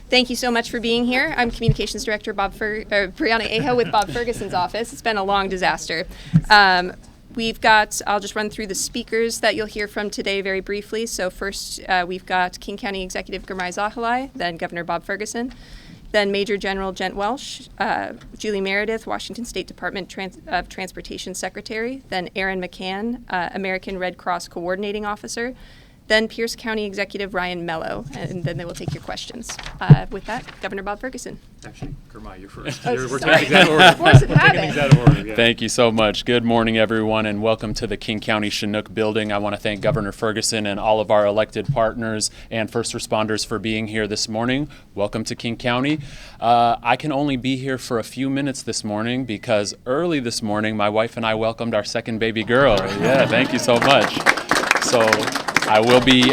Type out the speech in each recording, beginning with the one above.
Thank you so much for being here. I'm Communications Director Brianna Aho with Bob Ferguson's office. It's been a long disaster. I'll just run through the speakers that you'll hear from today very briefly. So first, we've got King County Executive Zahilay, then Governor Bob Ferguson, then Major General Gent Welsh, Julie Meredith, Washington State Department of Transportation Secretary, then Aaron McCann, American Red Cross Coordinating Officer, then Pierce County Executive Ryan Mello, and then they will take your questions. With that, Governor Bob Ferguson. Actually, Kermai, you're first. We're taking things out of order. Force of habit. Yeah. Thank you so much. Good morning, everyone, and welcome to the King County Chinook building. I want to thank Governor Ferguson and all of our elected partners and first responders for being here this morning. Welcome to King County. I can only be here for a few minutes this morning because early this morning, my wife and I welcomed our second baby girl. Yeah, thank you so much. So I will be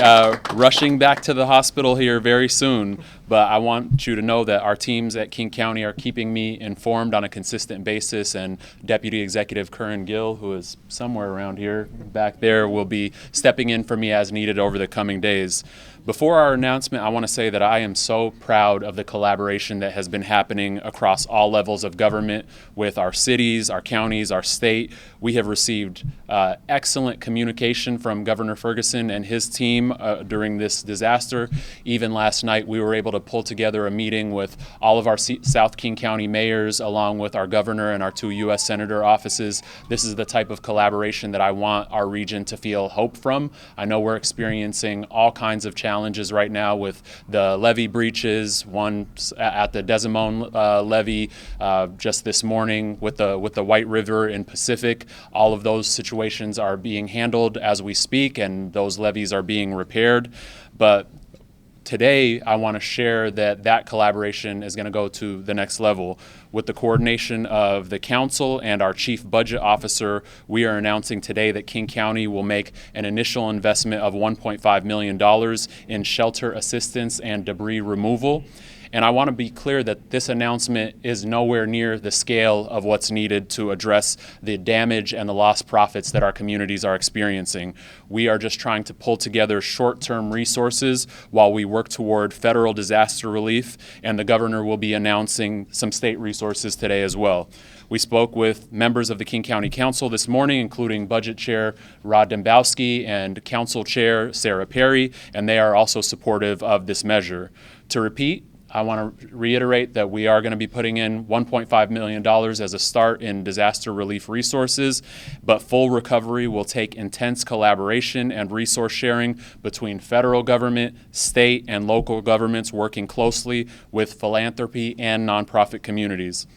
rushing back to the hospital here very soon, but I want you to know that our teams at King County are keeping me informed on a consistent basis, and Deputy Executive Curran Gill, who is somewhere around here back there, will be stepping in for me as needed over the coming days. Before our announcement, I want to say that I am so proud of the collaboration that has been happening across all levels of government with our cities, our counties, our state. We have received excellent communication from Governor Ferguson and his team during this disaster. Even last night, we were able to pull together a meeting with all of our South King County mayors, along with our governor and our 2 U.S. Senator offices. This is the type of collaboration that I want our region to feel hope from. I know we're experiencing all kinds of challenges right now with the levee breaches, one at the Desimone levee just this morning with the White River in Pacific. All of those situations are being handled as we speak, and those levees are being repaired. But today, I want to share that collaboration is going to go to the next level. With the coordination of the council and our chief budget officer, we are announcing today that King County will make an initial investment of $1.5 million in shelter assistance and debris removal. And I want to be clear that this announcement is nowhere near the scale of what's needed to address the damage and the lost profits that our communities are experiencing. We are just trying to pull together short-term resources while we work toward federal disaster relief, and the governor will be announcing some state resources today as well. We spoke with members of the King County Council this morning, including Budget Chair Rod Dembowski and Council Chair Sarah Perry, and they are also supportive of this measure. To repeat, I want to reiterate that we are going to be putting in $1.5 million as a start in disaster relief resources, but full recovery will take intense collaboration and resource sharing between federal government, state, and local governments working closely with philanthropy and nonprofit communities.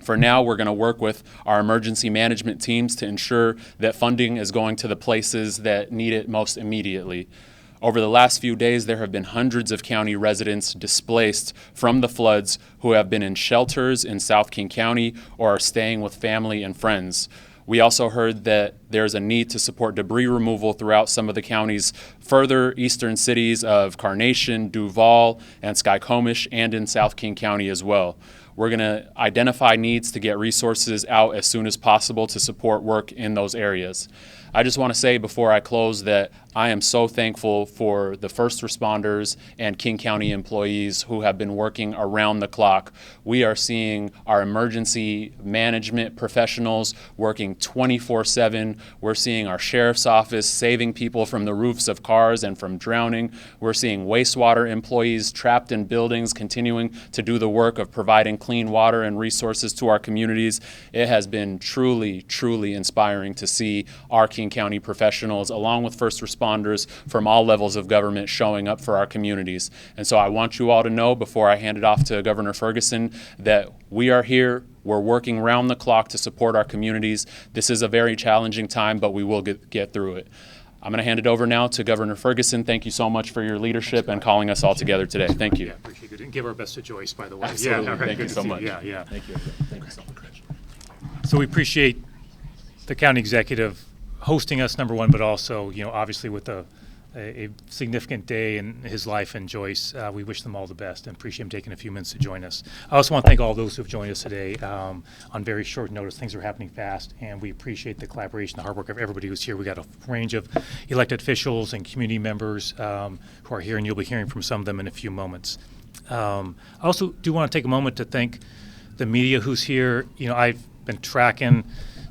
For now, we're going to work with our emergency management teams to ensure that funding is going to the places that need it most immediately. Over the last few days, there have been hundreds of county residents displaced from the floods who have been in shelters in South King County or are staying with family and friends. We also heard that there's a need to support debris removal throughout some of the county's further eastern cities of Carnation, Duval, and Skykomish, and in South King County as well. We're going to identify needs to get resources out as soon as possible to support work in those areas. I just want to say before I close that I am so thankful for the first responders and King County employees who have been working around the clock. We are seeing our emergency management professionals working 24/7. We're seeing our sheriff's office saving people from the roofs of cars and from drowning. We're seeing wastewater employees trapped in buildings continuing to do the work of providing clean water and resources to our communities. It has been truly, truly inspiring to see our King County professionals, along with first responders from all levels of government, showing up for our communities. And so I want you all to know before I hand it off to Governor Ferguson that we are here. We're working round the clock to support our communities. This is a very challenging time, but we will get through it. I'm going to hand it over now to Governor Ferguson. Thank you so much for your leadership and calling us all together today. Thank you. Yeah, appreciate it. And give our best to Joyce, by the way. Absolutely. Yeah, Thank you so much. Yeah. Thank you. Thank you so much. So we appreciate the county executive hosting us, number one, but also, obviously with a significant day in his life and Joyce, we wish them all the best and appreciate him taking a few minutes to join us. I also want to thank all those who have joined us today on very short notice. Things are happening fast, and we appreciate the collaboration, the hard work of everybody who's here. We got a range of elected officials and community members who are here, and you'll be hearing from some of them in a few moments. I also do want to take a moment to thank the media who's here. I've been tracking,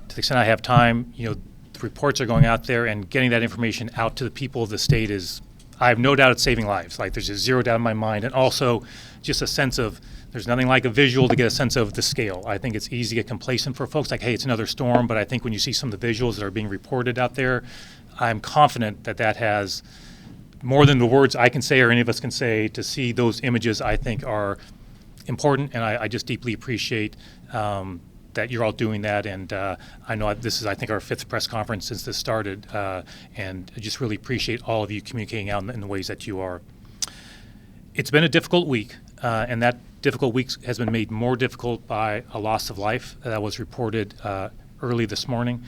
to the extent I have time, the reports are going out there, and getting that information out to the people of the state is, I have no doubt it's saving lives. Like, there's just zero doubt in my mind. And also just a sense of, there's nothing like a visual to get a sense of the scale. I think it's easy to get complacent for folks, like, hey, it's another storm. But I think when you see some of the visuals that are being reported out there, I'm confident that that has more than the words I can say or any of us can say. To see those images, I think, are important, and I just deeply appreciate that you're all doing that. And I know this is, I think, our 5th press conference since this started, and I just really appreciate all of you communicating out in the ways that you are. It's been a difficult week, and that difficult week has been made more difficult by a loss of life that was reported early this morning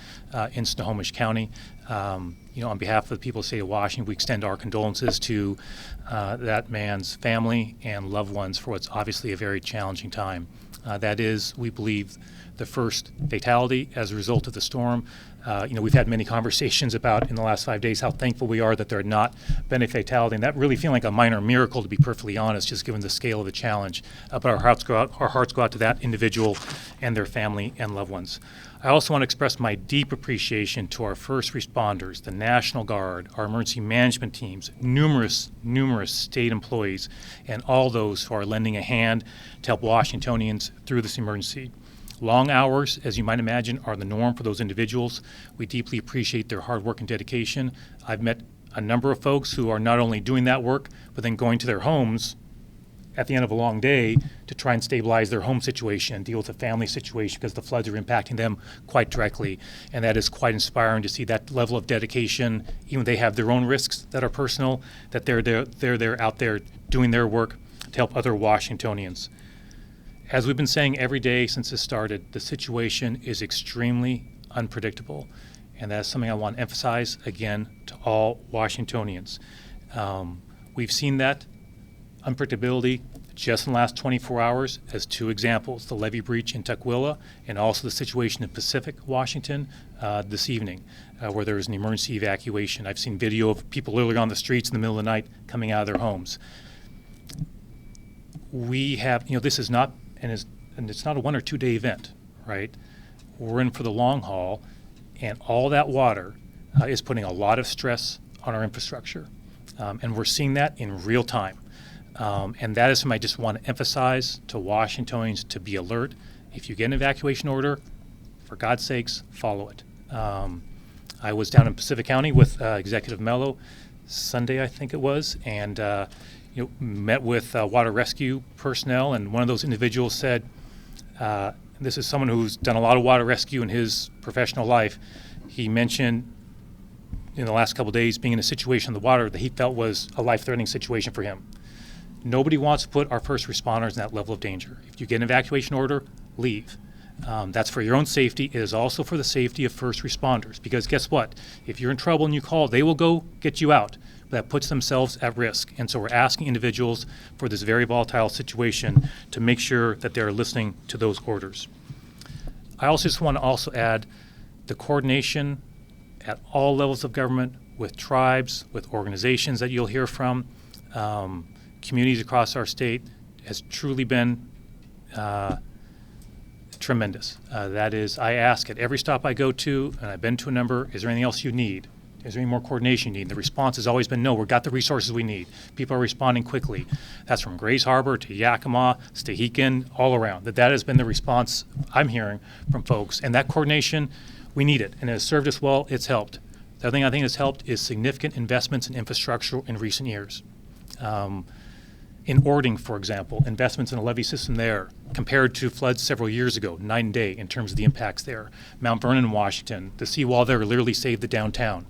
in Snohomish County. On behalf of the people of the state of Washington, we extend our condolences to that man's family and loved ones for what's obviously a very challenging time. That is, we believe, the first fatality as a result of the storm. We've had many conversations about, in the last 5 days, how thankful we are that there had not been a fatality, and that really feeling like a minor miracle, to be perfectly honest, just given the scale of the challenge. But our hearts go out to that individual and their family and loved ones. I also want to express my deep appreciation to our first responders, the National Guard, our emergency management teams, numerous state employees, and all those who are lending a hand to help Washingtonians through this emergency. Long hours, as you might imagine, are the norm for those individuals. We deeply appreciate their hard work and dedication. I've met a number of folks who are not only doing that work, but then going to their homes at the end of a long day to try and stabilize their home situation and deal with the family situation, because the floods are impacting them quite directly. And that is quite inspiring to see that level of dedication. Even they have their own risks that are personal, that they're out there doing their work to help other Washingtonians. As we've been saying every day since this started, the situation is extremely unpredictable. And that's something I want to emphasize again to all Washingtonians. We've seen that unpredictability just in the last 24 hours as 2 examples: the levee breach in Tukwila and also the situation in Pacific Washington this evening, where there was an emergency evacuation. I've seen video of people literally on the streets in the middle of the night coming out of their homes. We have, this is not, and it's not a 1 or 2 day event, right? We're in for the long haul, and all that water is putting a lot of stress on our infrastructure. And we're seeing that in real time. And that is something I just want to emphasize to Washingtonians, to be alert. If you get an evacuation order, for God's sakes, follow it. I was down in Pacific County with Executive Mello Sunday, I think it was, and met with water rescue personnel, and one of those individuals said, this is someone who's done a lot of water rescue in his professional life. He mentioned in the last couple of days being in a situation in the water that he felt was a life-threatening situation for him. Nobody wants to put our first responders in that level of danger. If you get an evacuation order, leave. That's for your own safety. It is also for the safety of first responders, because guess what? If you're in trouble and you call, they will go get you out. That puts themselves at risk. And so we're asking individuals for this very volatile situation to make sure that they're listening to those orders. I also just want to add the coordination at all levels of government, with tribes, with organizations that you'll hear from, communities across our state, has truly been tremendous. That is, I ask at every stop I go to, and I've been to a number, is there anything else you need? Is there any more coordination you need? The response has always been, no, we've got the resources we need. People are responding quickly. That's from Grays Harbor to Yakima, Stehekin, all around. That has been the response I'm hearing from folks. And that coordination, we need it. And it has served us well. It's helped. The other thing I think has helped is significant investments in infrastructure in recent years. In Ording, for example, investments in a levee system there compared to floods several years ago, night and day in terms of the impacts there. Mount Vernon, Washington, the seawall there literally saved the downtown.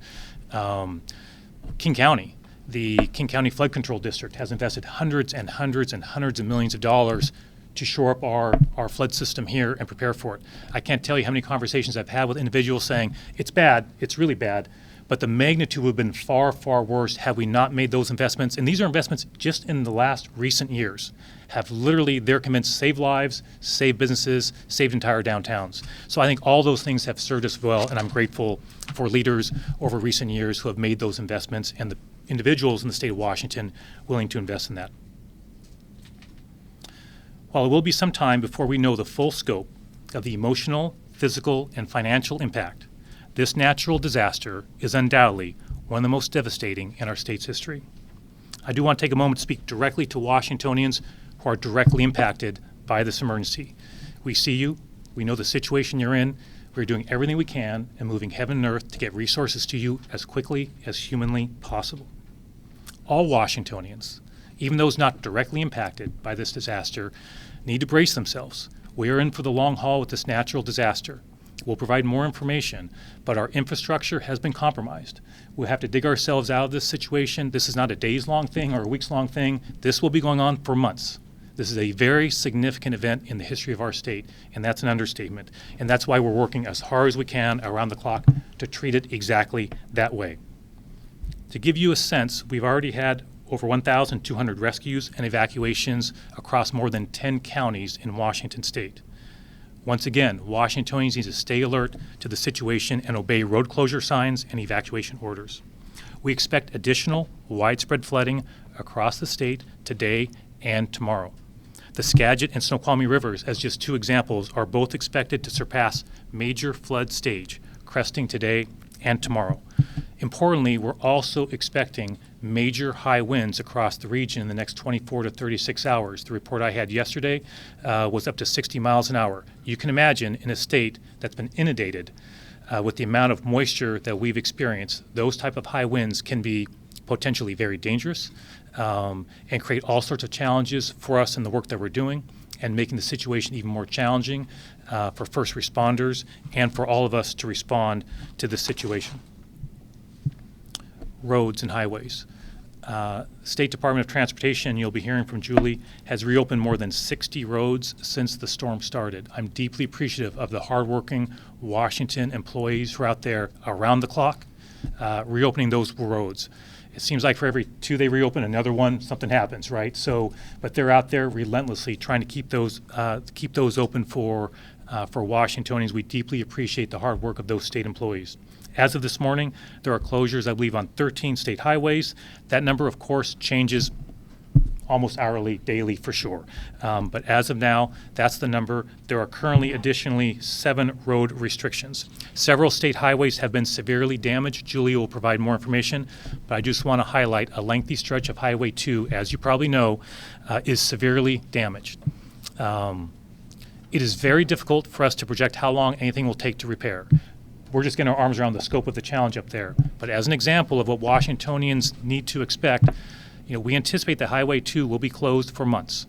King County, the King County Flood Control District has invested hundreds and hundreds and hundreds of millions of dollars to shore up our flood system here and prepare for it. I can't tell you how many conversations I've had with individuals saying, it's bad, it's really bad, but the magnitude would have been far, far worse had we not made those investments. And these are investments just in the last recent years, have literally, their commitments saved lives, saved businesses, saved entire downtowns. So I think all those things have served us well, and I'm grateful for leaders over recent years who have made those investments and the individuals in the state of Washington willing to invest in that. While it will be some time before we know the full scope of the emotional, physical, and financial impact, this natural disaster is undoubtedly one of the most devastating in our state's history. I do want to take a moment to speak directly to Washingtonians who are directly impacted by this emergency. We see you. We know the situation you're in. We're doing everything we can and moving heaven and earth to get resources to you as quickly as humanly possible. All Washingtonians, even those not directly impacted by this disaster, need to brace themselves. We are in for the long haul with this natural disaster. We'll provide more information, but our infrastructure has been compromised. We'll have to dig ourselves out of this situation. This is not a days-long thing or a weeks-long thing. This will be going on for months. This is a very significant event in the history of our state, and that's an understatement. And that's why we're working as hard as we can around the clock to treat it exactly that way. To give you a sense, we've already had over 1,200 rescues and evacuations across more than 10 counties in Washington state. Once again, Washingtonians need to stay alert to the situation and obey road closure signs and evacuation orders. We expect additional widespread flooding across the state today and tomorrow. The Skagit and Snoqualmie rivers, as just two examples, are both expected to surpass major flood stage, cresting today and tomorrow. Importantly, we're also expecting major high winds across the region in the next 24 to 36 hours. The report I had yesterday was up to 60 miles an hour. You can imagine in a state that's been inundated with the amount of moisture that we've experienced, those type of high winds can be potentially very dangerous and create all sorts of challenges for us in the work that we're doing and making the situation even more challenging for first responders and for all of us to respond to this situation. Roads and highways. State Department of Transportation, you'll be hearing from Julie, has reopened more than 60 roads since the storm started. I'm deeply appreciative of the hardworking Washington employees who are out there around the clock reopening those roads. It seems like for every two they reopen, another one, something happens, right? So, but they're out there relentlessly trying to keep those open for Washingtonians. We deeply appreciate the hard work of those state employees. As of this morning, there are closures, I believe, on 13 state highways. That number, of course, changes almost hourly, daily for sure. But as of now, that's the number. There are currently additionally 7 road restrictions. Several state highways have been severely damaged. Julia will provide more information, but I just want to highlight a lengthy stretch of Highway 2, as you probably know, is severely damaged. It is very difficult for us to project how long anything will take to repair. We're just getting our arms around the scope of the challenge up there. But as an example of what Washingtonians need to expect, we anticipate that Highway 2 will be closed for months.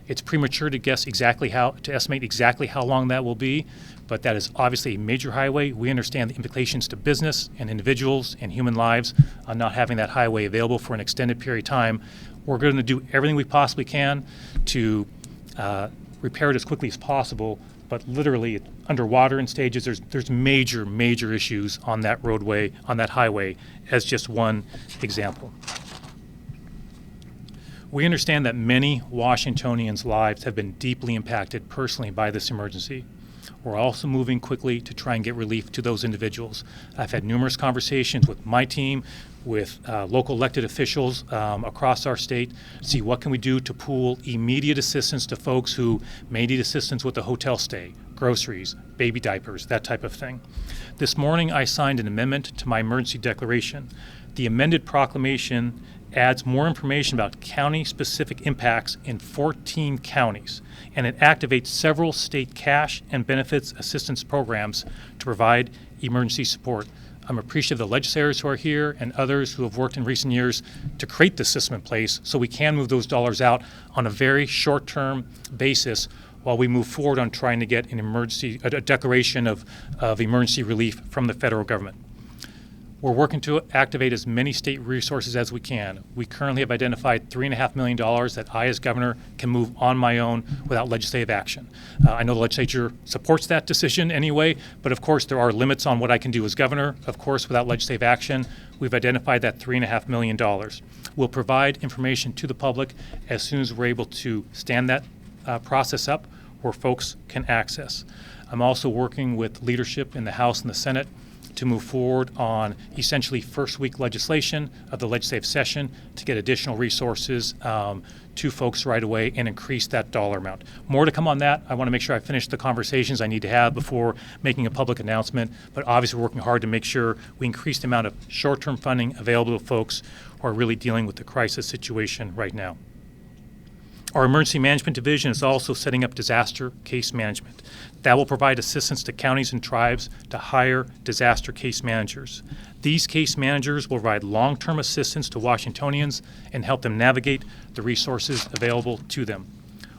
It's premature to estimate exactly how long that will be, but that is obviously a major highway. We understand the implications to business and individuals and human lives on not having that highway available for an extended period of time. We're going to do everything we possibly can to repair it as quickly as possible, but literally underwater in stages, there's major issues on that roadway, on that highway, as just one example. We understand that many Washingtonians' lives have been deeply impacted personally by this emergency. We're also moving quickly to try and get relief to those individuals. I've had numerous conversations with my team, with local elected officials across our state, see what can we do to pool immediate assistance to folks who may need assistance with a hotel stay, groceries, baby diapers, that type of thing. This morning I signed an amendment to my emergency declaration. The amended proclamation adds more information about county-specific impacts in 14 counties, and it activates several state cash and benefits assistance programs to provide emergency support. I'm appreciative of the legislators who are here and others who have worked in recent years to create this system in place so we can move those dollars out on a very short-term basis while we move forward on trying to get a declaration of emergency relief from the federal government. We're working to activate as many state resources as we can. We currently have identified $3.5 million that I, as governor, can move on my own without legislative action. I know the legislature supports that decision anyway, but of course there are limits on what I can do as governor. Of course, without legislative action, we've identified that $3.5 million. We'll provide information to the public as soon as we're able to stand that process up where folks can access. I'm also working with leadership in the House and the Senate to move forward on essentially first week legislation of the legislative session to get additional resources to folks right away and increase that dollar amount. More to come on that. I want to make sure I finish the conversations I need to have before making a public announcement, but obviously we're working hard to make sure we increase the amount of short-term funding available to folks who are really dealing with the crisis situation right now. Our Emergency Management Division is also setting up disaster case management. That will provide assistance to counties and tribes to hire disaster case managers. These case managers will provide long-term assistance to Washingtonians and help them navigate the resources available to them.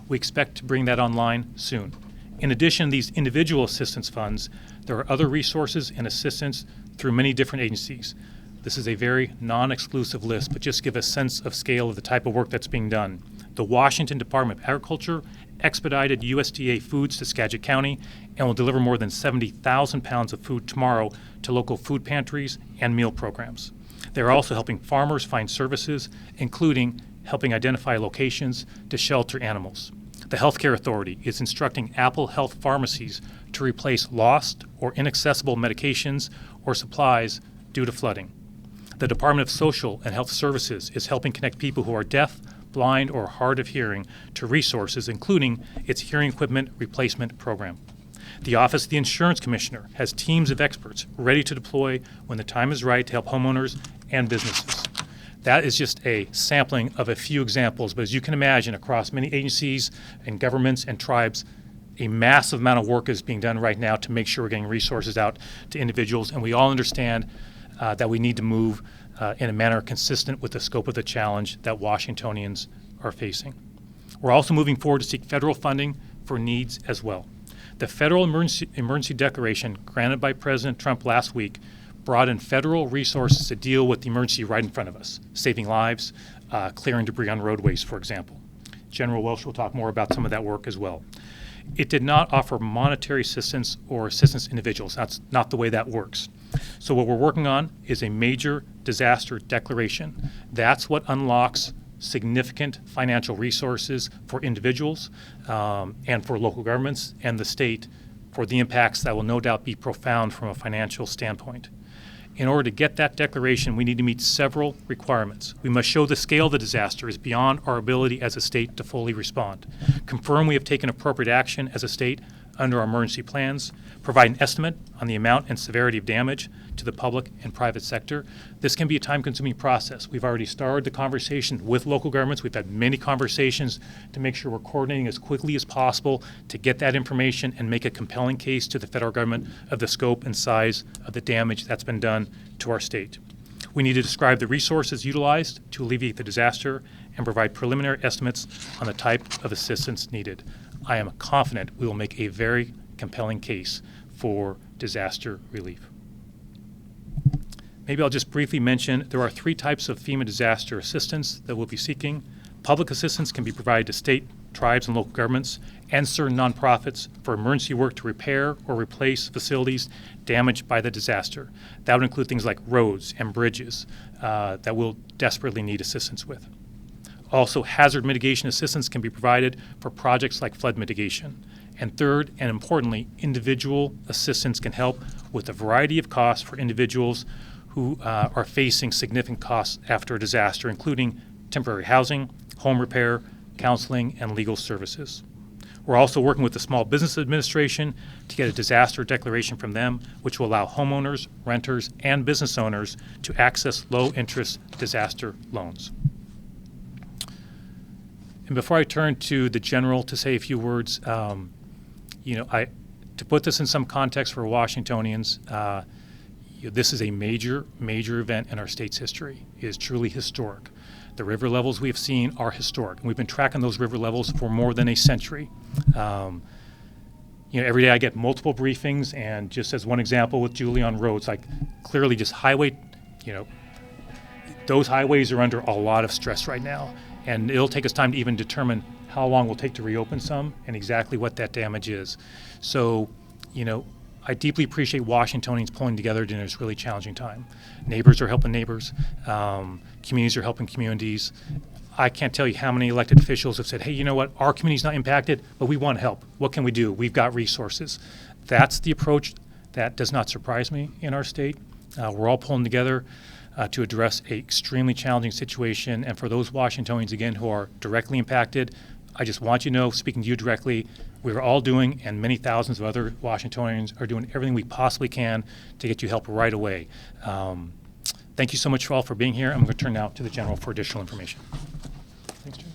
We expect to bring that online soon. In addition to these individual assistance funds, there are other resources and assistance through many different agencies. This is a very non-exclusive list, but just to give a sense of scale of the type of work that's being done. The Washington Department of Agriculture expedited USDA foods to Skagit County and will deliver more than 70,000 pounds of food tomorrow to local food pantries and meal programs. They're also helping farmers find services, including helping identify locations to shelter animals. The Healthcare Authority is instructing Apple Health pharmacies to replace lost or inaccessible medications or supplies due to flooding. The Department of Social and Health Services is helping connect people who are deaf, blind, or hard of hearing to resources, including its hearing equipment replacement program. The Office of the Insurance Commissioner has teams of experts ready to deploy when the time is right to help homeowners and businesses. That is just a sampling of a few examples, but as you can imagine, across many agencies and governments and tribes, a massive amount of work is being done right now to make sure we're getting resources out to individuals, and we all understand that we need to move in a manner consistent with the scope of the challenge that Washingtonians are facing. We're also moving forward to seek federal funding for needs as well. The federal emergency declaration granted by President Trump last week brought in federal resources to deal with the emergency right in front of us, saving lives, clearing debris on roadways, for example. General Welsh will talk more about some of that work as well. It did not offer monetary assistance or assistance to individuals. That's not the way that works. So what we're working on is a major disaster declaration. That's what unlocks significant financial resources for individuals and for local governments and the state for the impacts that will no doubt be profound from a financial standpoint. In order to get that declaration, we need to meet several requirements. We must show the scale of the disaster is beyond our ability as a state to fully respond, confirm we have taken appropriate action as a state under our emergency plans, provide an estimate on the amount and severity of damage to the public and private sector. This can be a time-consuming process. We've already started the conversation with local governments. We've had many conversations to make sure we're coordinating as quickly as possible to get that information and make a compelling case to the federal government of the scope and size of the damage that's been done to our state. We need to describe the resources utilized to alleviate the disaster and provide preliminary estimates on the type of assistance needed. I am confident we will make a very compelling case for disaster relief. Maybe I'll just briefly mention there are 3 types of FEMA disaster assistance that we'll be seeking. Public assistance can be provided to state, tribes, and local governments and certain nonprofits for emergency work to repair or replace facilities damaged by the disaster. That would include things like roads and bridges that we'll desperately need assistance with. Also, hazard mitigation assistance can be provided for projects like flood mitigation. And third, and importantly, individual assistance can help with a variety of costs for individuals who are facing significant costs after a disaster, including temporary housing, home repair, counseling, and legal services. We're also working with the Small Business Administration to get a disaster declaration from them, which will allow homeowners, renters, and business owners to access low-interest disaster loans. And before I turn to the general to say a few words, to put this in some context for Washingtonians, this is a major event in our state's history. It is truly historic. The river levels we have seen are historic, and we've been tracking those river levels for more than a century. Every day I get multiple briefings, and just as one example with Julie on roads, like clearly just those highways are under a lot of stress right now. And it'll take us time to even determine how long it will take to reopen some and exactly what that damage is. So, I deeply appreciate Washingtonians pulling together during this really challenging time. Neighbors are helping neighbors. Communities are helping communities. I can't tell you how many elected officials have said, hey, you know what, our community's not impacted, but we want help. What can we do? We've got resources. That's the approach That does not surprise me in our state. We're all pulling together to address an extremely challenging situation. And for those Washingtonians, again, who are directly impacted, I just want you to know, speaking to you directly, we're all doing, and many thousands of other Washingtonians are doing everything we possibly can to get you help right away. Thank you so much for being here. I'm going to turn now to the General for additional information. Thanks, Jim.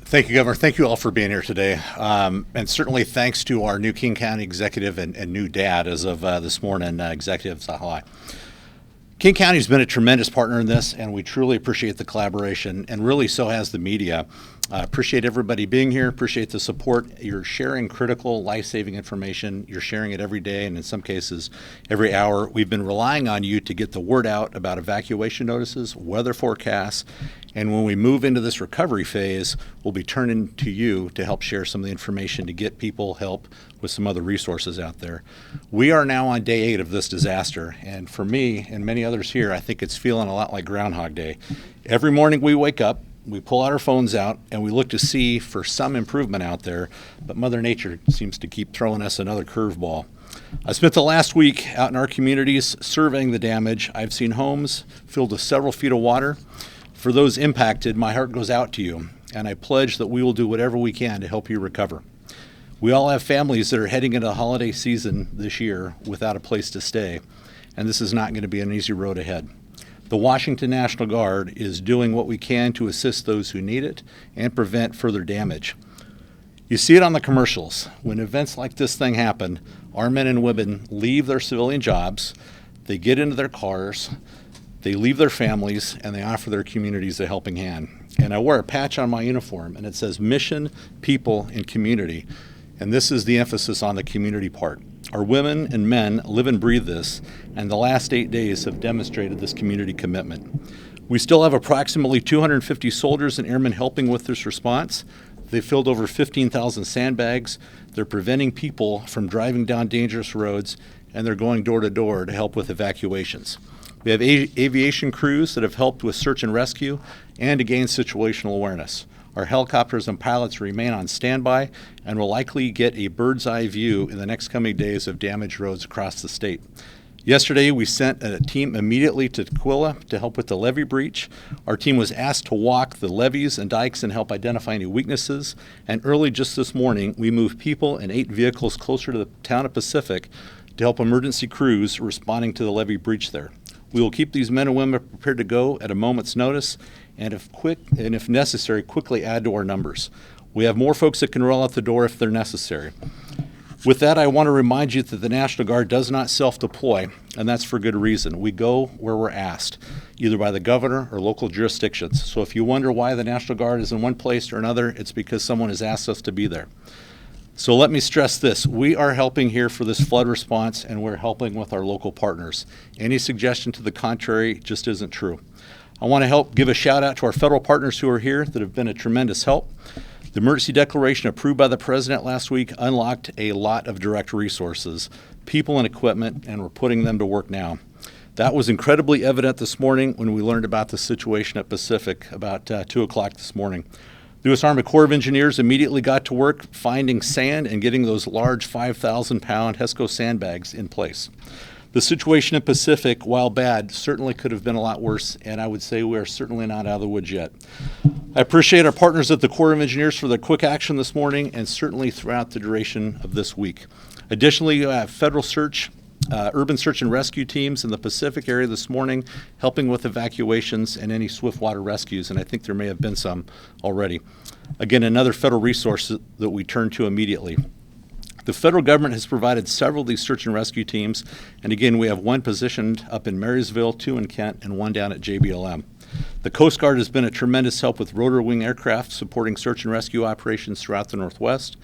Thank you, Governor. Thank you all for being here today. And certainly thanks to our new King County executive and new dad as of this morning, Executive Zahilay. King County has been a tremendous partner in this, and we truly appreciate the collaboration, and really so has the media. Appreciate everybody being here, appreciate the support. You're sharing critical life-saving information. You're sharing it every day, and in some cases, every hour. We've been relying on you to get the word out about evacuation notices, weather forecasts, and when we move into this recovery phase, we'll be turning to you to help share some of the information to get people help with some other resources out there. We are now on day 8 of this disaster, and for me and many others here, I think it's feeling a lot like Groundhog Day. Every morning we wake up, we pull out our phones out, and we look to see for some improvement out there, but Mother Nature seems to keep throwing us another curveball. I spent the last week out in our communities surveying the damage. I've seen homes filled with several feet of water. For those impacted, my heart goes out to you, and I pledge that we will do whatever we can to help you recover. We all have families that are heading into the holiday season this year without a place to stay, and this is not going to be an easy road ahead. The Washington National Guard is doing what we can to assist those who need it and prevent further damage. You see it on the commercials. When events like this thing happen, our men and women leave their civilian jobs, they get into their cars, they leave their families, and they offer their communities a helping hand. And I wear a patch on my uniform, and it says Mission, People, and Community. And this is the emphasis on the community part. Our women and men live and breathe this, and the last 8 days have demonstrated this community commitment. We still have approximately 250 soldiers and airmen helping with this response. They've filled over 15,000 sandbags. They're preventing people from driving down dangerous roads, and they're going door to door to help with evacuations. We have aviation crews that have helped with search and rescue and to gain situational awareness. Our helicopters and pilots remain on standby and will likely get a bird's eye view in the next coming days of damaged roads across the state. Yesterday, we sent a team immediately to Tukwila to help with the levee breach. Our team was asked to walk the levees and dikes and help identify any weaknesses. And early just this morning, we moved people and 8 vehicles closer to the town of Pacific to help emergency crews responding to the levee breach there. We will keep these men and women prepared to go at a moment's notice, and if necessary, quickly add to our numbers. We have more folks that can roll out the door if they're necessary. With that, I want to remind you that the National Guard does not self-deploy, and that's for good reason. We go where we're asked, either by the governor or local jurisdictions. So if you wonder why the National Guard is in one place or another, it's because someone has asked us to be there. So let me stress this. We are helping here for this flood response, and we're helping with our local partners. Any suggestion to the contrary just isn't true. I want to give a shout out to our federal partners who are here that have been a tremendous help. The emergency declaration approved by the president last week unlocked a lot of direct resources, people and equipment, and we're putting them to work now. That was incredibly evident this morning when we learned about the situation at Pacific about 2 o'clock this morning. The U.S. Army Corps of Engineers immediately got to work finding sand and getting those large 5,000-pound HESCO sandbags in place. The situation in Pacific, while bad, certainly could have been a lot worse, and I would say we are certainly not out of the woods yet. I appreciate our partners at the Corps of Engineers for their quick action this morning and certainly throughout the duration of this week. Additionally, you have federal search, urban search and rescue teams in the Pacific area this morning helping with evacuations and any swiftwater rescues, and I think there may have been some already. Again, another federal resource that we turn to immediately. The federal government has provided several of these search and rescue teams, and again, we have one positioned up in Marysville, 2 in Kent, and one down at JBLM. The Coast Guard has been a tremendous help with rotor wing aircraft supporting search and rescue operations throughout the Northwest.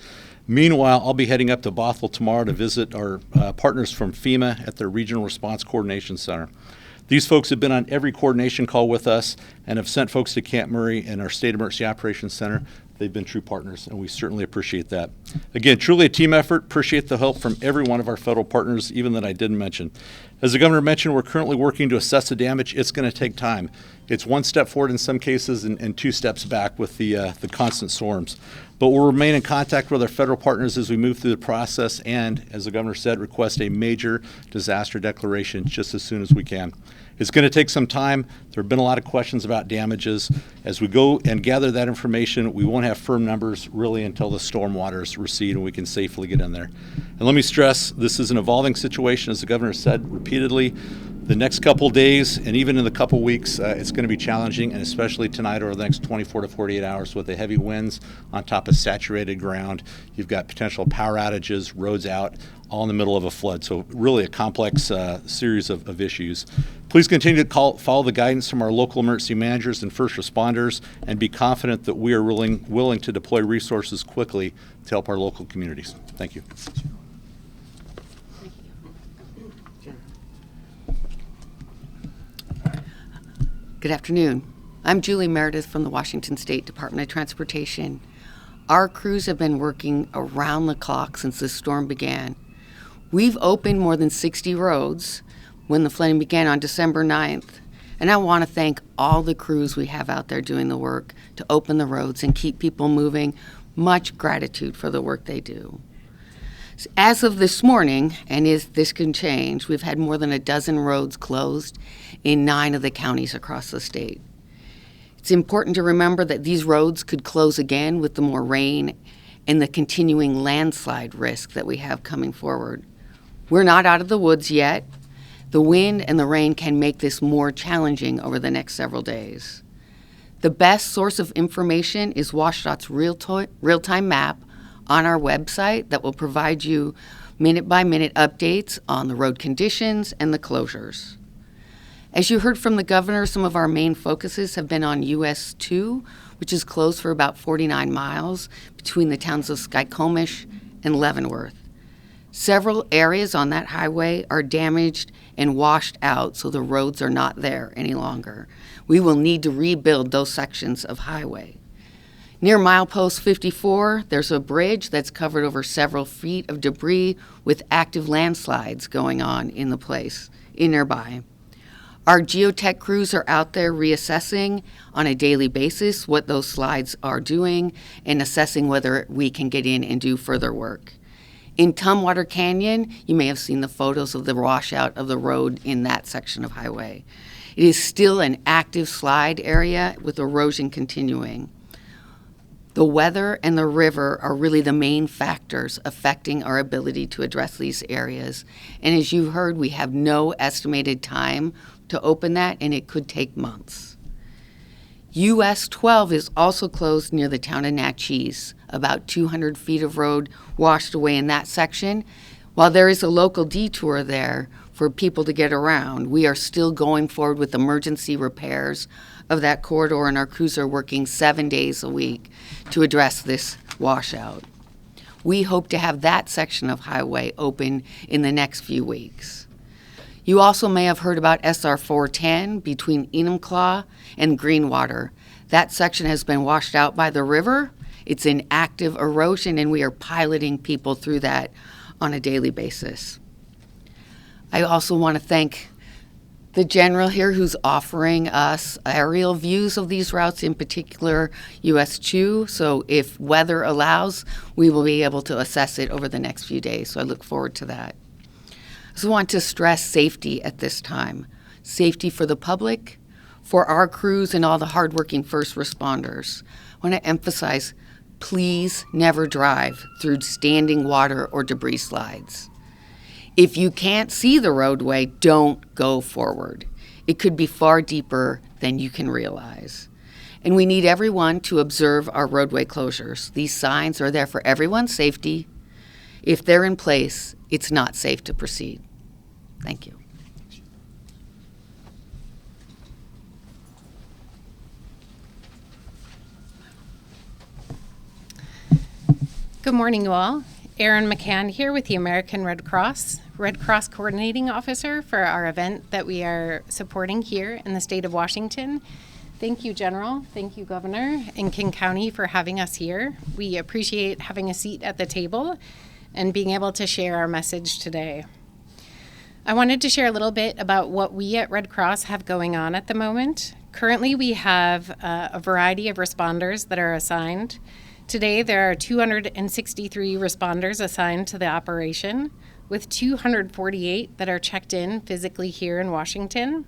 Meanwhile, I'll be heading up to Bothell tomorrow to visit our partners from FEMA at their Regional Response Coordination Center. These folks have been on every coordination call with us and have sent folks to Camp Murray and our State Emergency Operations Center. They've been true partners, and we certainly appreciate that. Again, truly a team effort. Appreciate the help from every one of our federal partners, even that I didn't mention. As the governor mentioned, we're currently working to assess the damage. It's going to take time. It's one step forward in some cases and two steps back with the constant storms. But we'll remain in contact with our federal partners as we move through the process and, as the governor said, request a major disaster declaration just as soon as we can. It's going to take some time. There have been a lot of questions about damages. As we go and gather that information, we won't have firm numbers really until the storm waters recede and we can safely get in there. And let me stress, this is an evolving situation, as the governor said repeatedly. The next couple days and even in the couple weeks, it's going to be challenging, and especially tonight over the next 24 to 48 hours with the heavy winds on top of saturated ground. You've got potential power outages, roads out, all in the middle of a flood. So really a complex series of issues. Please continue to follow the guidance from our local emergency managers and first responders and be confident that we are willing to deploy resources quickly to help our local communities. Thank you. Good afternoon. I'm Julie Meredith from the Washington State Department of Transportation. Our crews have been working around the clock since the storm began. We've opened more than 60 roads when the flooding began on December 9th. And I want to thank all the crews we have out there doing the work to open the roads and keep people moving. Much gratitude for the work they do. As of this morning, and this can change, we've had more than a dozen roads closed in 9 of the counties across the state. It's important to remember that these roads could close again with the more rain and the continuing landslide risk that we have coming forward. We're not out of the woods yet. The wind and the rain can make this more challenging over the next several days. The best source of information is WashDOT's real-time map on our website that will provide you minute-by-minute updates on the road conditions and the closures. As you heard from the governor, some of our main focuses have been on US 2, which is closed for about 49 miles between the towns of Skykomish and Leavenworth. Several areas on that highway are damaged and washed out, so the roads are not there any longer. We will need to rebuild those sections of highway. Near milepost 54, there's a bridge that's covered over several feet of debris with active landslides going on in the place, nearby. Our geotech crews are out there reassessing on a daily basis what those slides are doing and assessing whether we can get in and do further work. In Tumwater Canyon, you may have seen the photos of the washout of the road in that section of highway. It is still an active slide area with erosion continuing. The weather and the river are really the main factors affecting our ability to address these areas. And as you heard, we have no estimated time to open that, and it could take months. US 12 is also closed near the town of Natchez. About 200 feet of road washed away in that section. While there is a local detour there for people to get around, we are still going forward with emergency repairs of that corridor, and our crews are working 7 days a week to address this washout. We hope to have that section of highway open in the next few weeks. You also may have heard about SR 410 between Enumclaw and Greenwater. That section has been washed out by the river. It's in active erosion, and we are piloting people through that on a daily basis. I also want to thank the general here who's offering us aerial views of these routes, in particular US 2. So if weather allows, we will be able to assess it over the next few days. So I look forward to that. I also want to stress safety at this time. Safety for the public, for our crews, and all the hardworking first responders. I want to emphasize, please never drive through standing water or debris slides. If you can't see the roadway, don't go forward. It could be far deeper than you can realize. And we need everyone to observe our roadway closures. These signs are there for everyone's safety. If they're in place, it's not safe to proceed. Thank you. Good morning, you all. Erin McCann here with the American Red Cross Coordinating Officer for our event that we are supporting here in the state of Washington. Thank you, General. Thank you, Governor and King County for having us here. We appreciate having a seat at the table and being able to share our message today. I wanted to share a little bit about what we at Red Cross have going on at the moment. Currently, we have a variety of responders that are assigned. Today, there are 263 responders assigned to the operation, with 248 that are checked in physically here in Washington.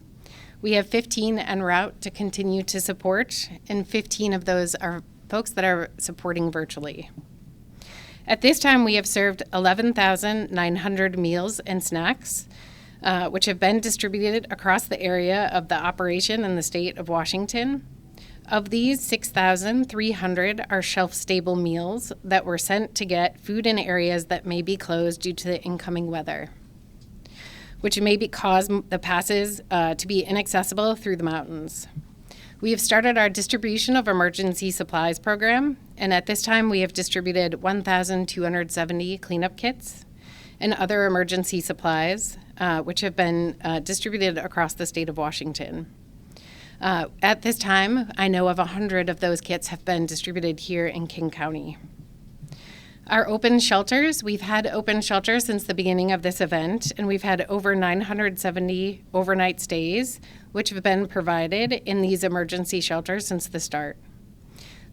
We have 15 en route to continue to support, and 15 of those are folks that are supporting virtually. At this time, we have served 11,900 meals and snacks, which have been distributed across the area of the operation in the state of Washington. Of these, 6,300 are shelf-stable meals that were sent to get food in areas that may be closed due to the incoming weather, which may cause the passes to be inaccessible through the mountains. We have started our distribution of emergency supplies program, and at this time we have distributed 1,270 cleanup kits and other emergency supplies, which have been distributed across the state of Washington. At this time, I know of 100 of those kits have been distributed here in King County. Our open shelters, we've had open shelters since the beginning of this event, and we've had over 970 overnight stays, which have been provided in these emergency shelters since the start.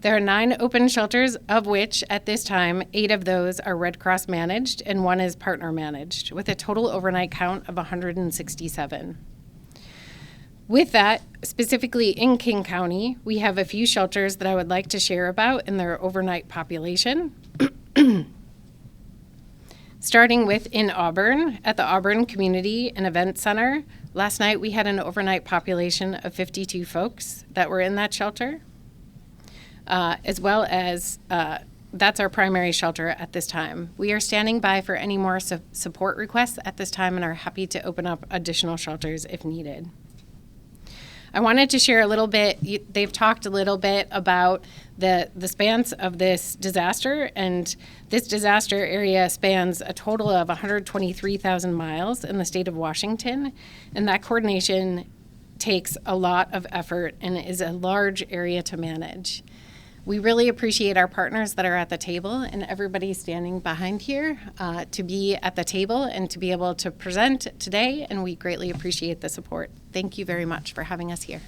There are 9 open shelters, of which at this time, 8 of those are Red Cross managed and 1 is partner managed, with a total overnight count of 167. With that, specifically in King County, we have a few shelters that I would like to share about in their overnight population. Starting with in Auburn, at the Auburn Community and Event Center, last night we had an overnight population of 52 folks that were in that shelter, as well as that's our primary shelter at this time. We are standing by for any more support requests at this time and are happy to open up additional shelters if needed. I wanted to share a little bit, they've talked a little bit about the spans of this disaster, and this disaster area spans a total of 123,000 miles in the state of Washington, and that coordination takes a lot of effort and is a large area to manage. We really appreciate our partners that are at the table and everybody standing behind here to be at the table and to be able to present today, and we greatly appreciate the support. Thank you very much for having us here.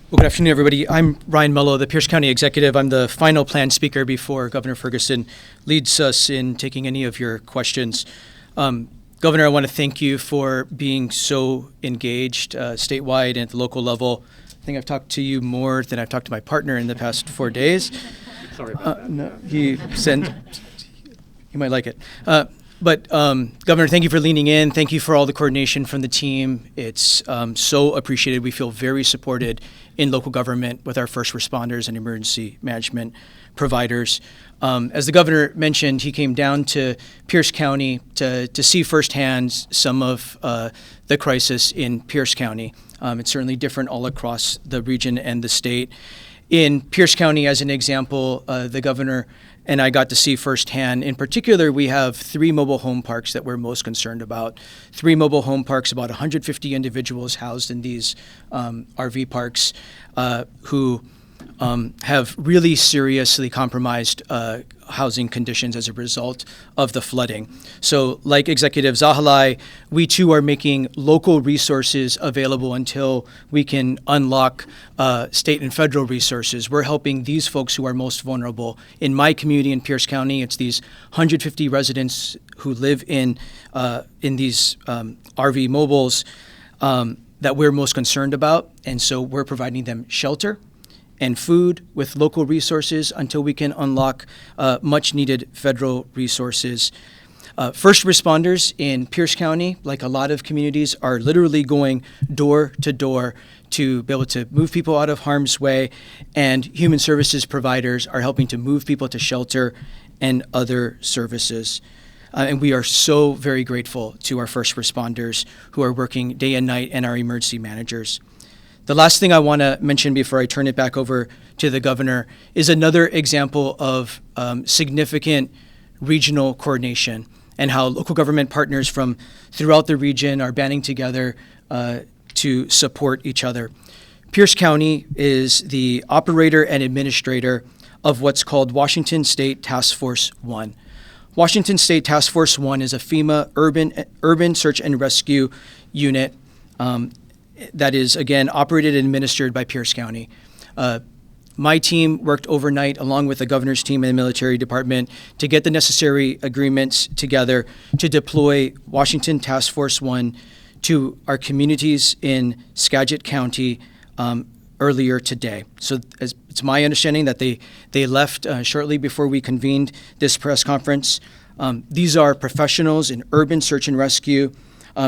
Well, good afternoon, everybody. I'm Ryan Mello, the Pierce County Executive. I'm the final planned speaker before Governor Ferguson leads us in taking any of your questions. Governor, I want to thank you for being so engaged statewide and at the local level. I think I've talked to you more than I've talked to my partner in the past 4 days. Sorry about that. No, you might like it. But Governor, thank you for leaning in. Thank you for all the coordination from the team. It's so appreciated. We feel very supported in local government with our first responders and emergency management providers. As the governor mentioned, he came down to Pierce County to see firsthand some of the crisis in Pierce County. It's certainly different all across the region and the state. In Pierce County, as an example, the governor and I got to see firsthand. In particular, we have 3 mobile home parks that we're most concerned about. 3 mobile home parks, about 150 individuals housed in these RV parks who have really seriously compromised housing conditions as a result of the flooding. So like Executive Zahilay, we too are making local resources available until we can unlock state and federal resources. We're helping these folks who are most vulnerable. In my community in Pierce County, it's these 150 residents who live in these RV mobiles that we're most concerned about. And so we're providing them shelter and food with local resources until we can unlock much needed federal resources. First responders in Pierce County, like a lot of communities, are literally going door to door to be able to move people out of harm's way, and human services providers are helping to move people to shelter and other services. And we are so very grateful to our first responders who are working day and night, and our emergency managers. The last thing I want to mention before I turn it back over to the governor is another example of significant regional coordination and how local government partners from throughout the region are banding together to support each other. Pierce County is the operator and administrator of what's called Washington State Task Force 1. Washington State Task Force 1 is a FEMA urban search and rescue unit that is, again, operated and administered by Pierce County. My team worked overnight along with the governor's team and the military department to get the necessary agreements together to deploy Washington Task Force 1 to our communities in Skagit County earlier today. So it's my understanding that they left shortly before we convened this press conference. These are professionals in urban search and rescue,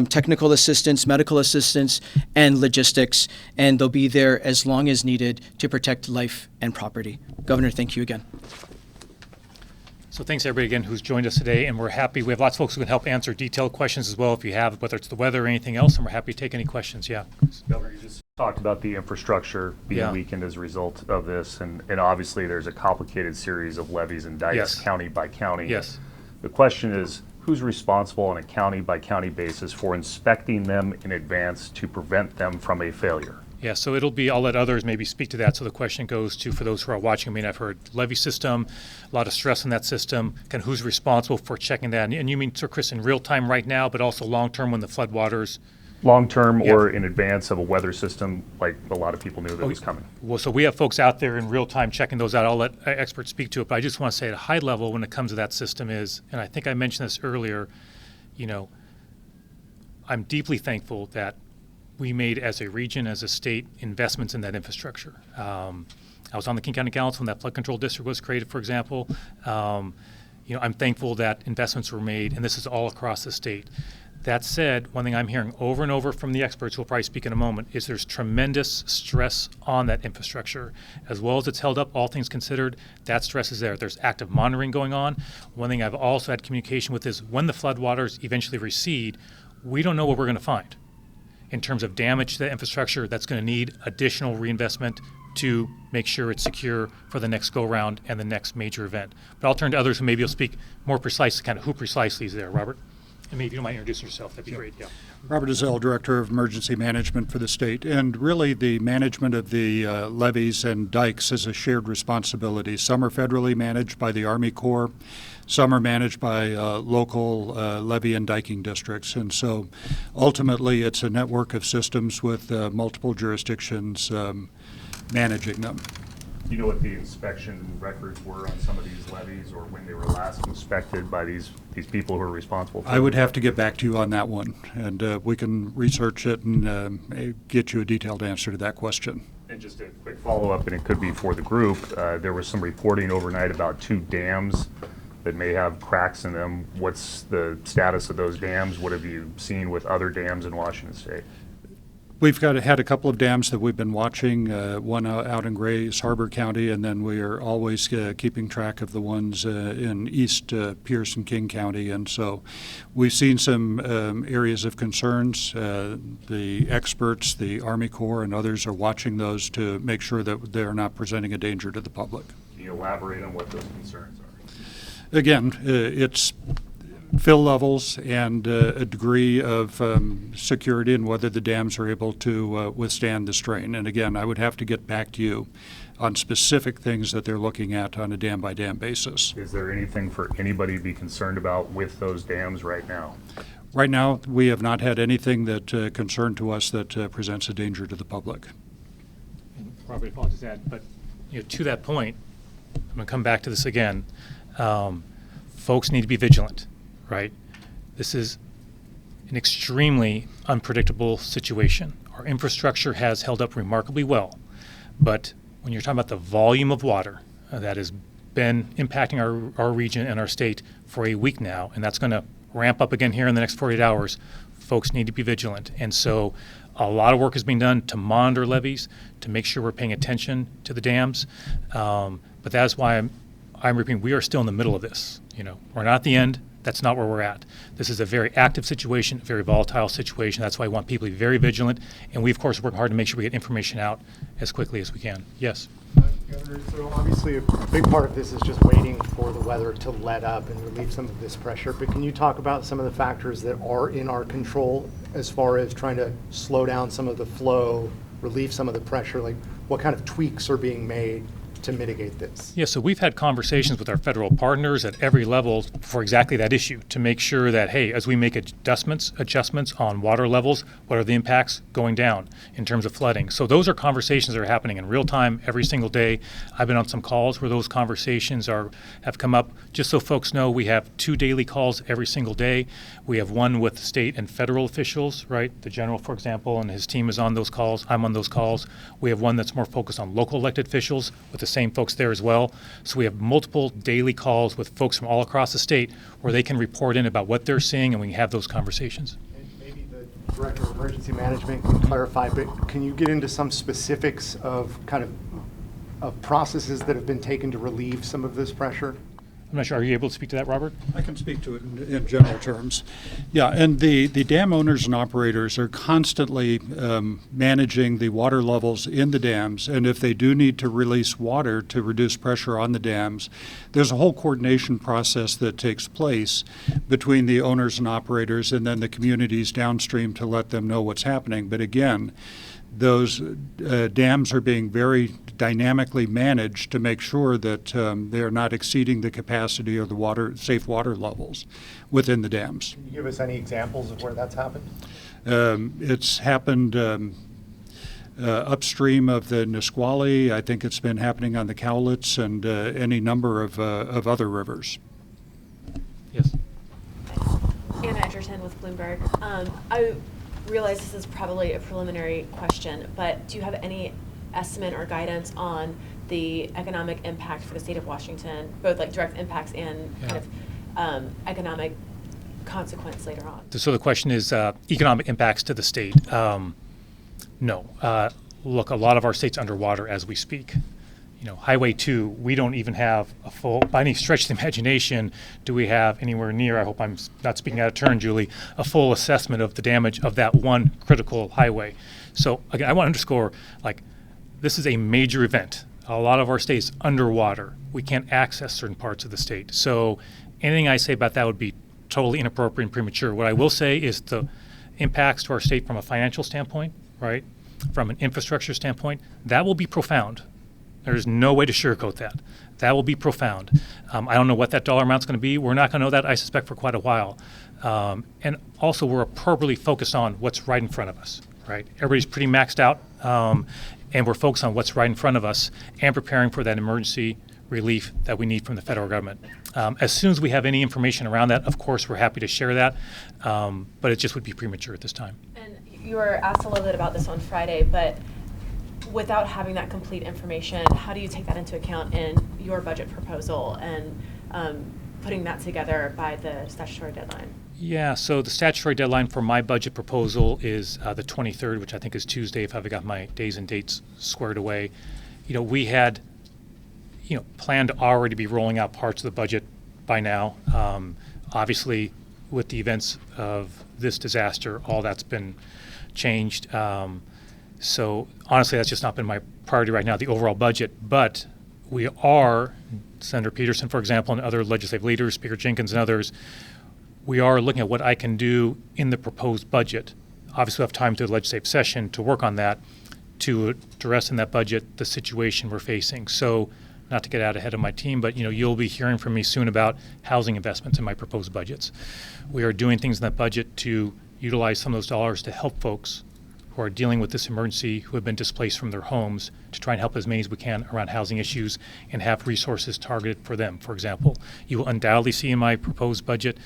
technical assistance, medical assistance, and logistics, and they'll be there as long as needed to protect life and property. Governor, thank you again. So thanks everybody again who's joined us today, and we're happy. We have lots of folks who can help answer detailed questions as well if you have, whether it's the weather or anything else, and we're happy to take any questions. Yeah. Governor, you just talked about the infrastructure being weakened as a result of this, and obviously there's a complicated series of levees and dikes county by county. Yes. The question is, who's responsible on a county-by-county basis for inspecting them in advance to prevent them from a failure? Yeah, so it'll be, I'll let others maybe speak to that. So the question goes to, for those who are watching, I mean, I've heard levee system, a lot of stress in that system, kind of who's responsible for checking that? And you mean, Sir Chris, in real time right now, but also long-term when the floodwaters? Long-term or in advance of a weather system, like a lot of people knew that was coming. Well, so we have folks out there in real time checking those out. I'll let experts speak to it, but I just want to say at a high level when it comes to that system is, and I think I mentioned this earlier, you know, I'm deeply thankful that we made as a region, as a state, investments in that infrastructure. I was on the King County Council when that flood control district was created, for example. You know, I'm thankful that investments were made, and this is all across the state. That said, one thing I'm hearing over and over from the experts, who will probably speak in a moment, is there's tremendous stress on that infrastructure. As well as it's held up, all things considered, that stress is there. There's active monitoring going on. One thing I've also had communication with is when the floodwaters eventually recede, we don't know what we're going to find in terms of damage to the infrastructure that's going to need additional reinvestment to make sure it's secure for the next go-round and the next major event. But I'll turn to others who maybe will speak more precisely, kind of who precisely is there. Robert? And maybe you might introduce yourself. That'd be great. Yeah. Robert Zahilay, Director of Emergency Management for the state. And really the management of the levees and dikes is a shared responsibility. Some are federally managed by the Army Corps. Some are managed by local levee and diking districts. And so ultimately it's a network of systems with multiple jurisdictions managing them. Do you know what the inspection records were on some of these levees, or when they were last inspected by these people who are responsible for I would have to get back to you on that one, and we can research it and get you a detailed answer to that question. And just a quick follow-up, and it could be for the group, there was some reporting overnight about 2 dams that may have cracks in them. What's the status of those dams? What have you seen with other dams in Washington State? We've had a couple of dams that we've been watching, one out in Grays Harbor County, and then we are always keeping track of the ones in East Pierce and King County. And so we've seen some areas of concerns. The experts, the Army Corps, and others are watching those to make sure that they're not presenting a danger to the public. Can you elaborate on what those concerns are? Again, it's fill levels and a degree of security and whether the dams are able to withstand the strain. And again, I would have to get back to you on specific things that they're looking at on a dam-by-dam basis. Is there anything for anybody to be concerned about with those dams right now? Right now, we have not had anything that concerned to us that presents a danger to the public. And Robert, I'll just add, but you know, to that point, I'm going to come back to this again. Folks need to be vigilant. Right? This is an extremely unpredictable situation. Our infrastructure has held up remarkably well, but when you're talking about the volume of water that has been impacting our region and our state for a week now, and that's going to ramp up again here in the next 48 hours, folks need to be vigilant. And so a lot of work is being done to monitor levees, to make sure we're paying attention to the dams. But that's why I'm repeating, we are still in the middle of this. You know, we're not at the end. That's not where we're at. This is a very active situation, a very volatile situation. That's why I want people to be very vigilant. And we, of course, work hard to make sure we get information out as quickly as we can. Yes? Governor, so obviously a big part of this is just waiting for the weather to let up and relieve some of this pressure. But can you talk about some of the factors that are in our control as far as trying to slow down some of the flow, relieve some of the pressure? Like what kind of tweaks are being made to mitigate this? Yeah, so we've had conversations with our federal partners at every level for exactly that issue, to make sure that, hey, as we make adjustments on water levels, what are the impacts going down in terms of flooding? So those are conversations that are happening in real time every single day. I've been on some calls where those conversations have come up. Just so folks know, we have 2 daily calls every single day. We have one with state and federal officials, right? The general, for example, and his team is on those calls. I'm on those calls. We have one that's more focused on local elected officials with the same folks there as well. So we have multiple daily calls with folks from all across the state where they can report in about what they're seeing, and we can have those conversations. And maybe the Director of Emergency Management can clarify, but can you get into some specifics of of processes that have been taken to relieve some of this pressure? I'm not sure. Are you able to speak to that, Robert? I can speak to it in general terms. Yeah, and the dam owners and operators are constantly managing the water levels in the dams, and if they do need to release water to reduce pressure on the dams, there's a whole coordination process that takes place between the owners and operators and then the communities downstream to let them know what's happening. But again, those dams are being very dynamically managed to make sure that they're not exceeding the capacity or the safe water levels within the dams. Can you give us any examples of where that's happened? It's happened upstream of the Nisqually. I think it's been happening on the Cowlitz and any number of other rivers. Yes. Anna Edgerton with Bloomberg. I realize this is probably a preliminary question, but do you have any estimate or guidance on the economic impact for the state of Washington, both like direct impacts and kind of economic consequence later on? So the question is economic impacts to the state. No. Look, a lot of our state's underwater as we speak. You know, Highway 2, we don't even have a full, by any stretch of the imagination, do we have anywhere near, I hope I'm not speaking out of turn, Julie, a full assessment of the damage of that one critical highway. So again, I want to underscore, this is a major event. A lot of our state's underwater. We can't access certain parts of the state. So anything I say about that would be totally inappropriate and premature. What I will say is the impacts to our state from a financial standpoint, right, from an infrastructure standpoint, that will be profound. There's no way to sugarcoat that. That will be profound. I don't know what that dollar amount's going to be. We're not going to know that, I suspect, for quite a while. And also, we're appropriately focused on what's right in front of us, right? Everybody's pretty maxed out, and we're focused on what's right in front of us and preparing for that emergency relief that we need from the federal government. As soon as we have any information around that, of course, we're happy to share that, but it just would be premature at this time. And you were asked a little bit about this on Friday, but without having that complete information, how do you take that into account in your budget proposal and putting that together by the statutory deadline? Yeah, so the statutory deadline for my budget proposal is the 23rd, which I think is Tuesday if I've got my days and dates squared away. You know, we had, planned to already be rolling out parts of the budget by now. Obviously, with the events of this disaster, all that's been changed. So honestly, that's just not been my priority right now, the overall budget. But we are, Senator Peterson, for example, and other legislative leaders, Speaker Jenkins and others, we are looking at what I can do in the proposed budget. Obviously, we have time through the legislative session to work on that, to address in that budget the situation we're facing. So not to get out ahead of my team, but you'll be hearing from me soon about housing investments in my proposed budgets. We are doing things in that budget to utilize some of those dollars to help folks who are dealing with this emergency, who have been displaced from their homes, to try and help as many as we can around housing issues and have resources targeted for them. For example, you will undoubtedly see in my proposed budget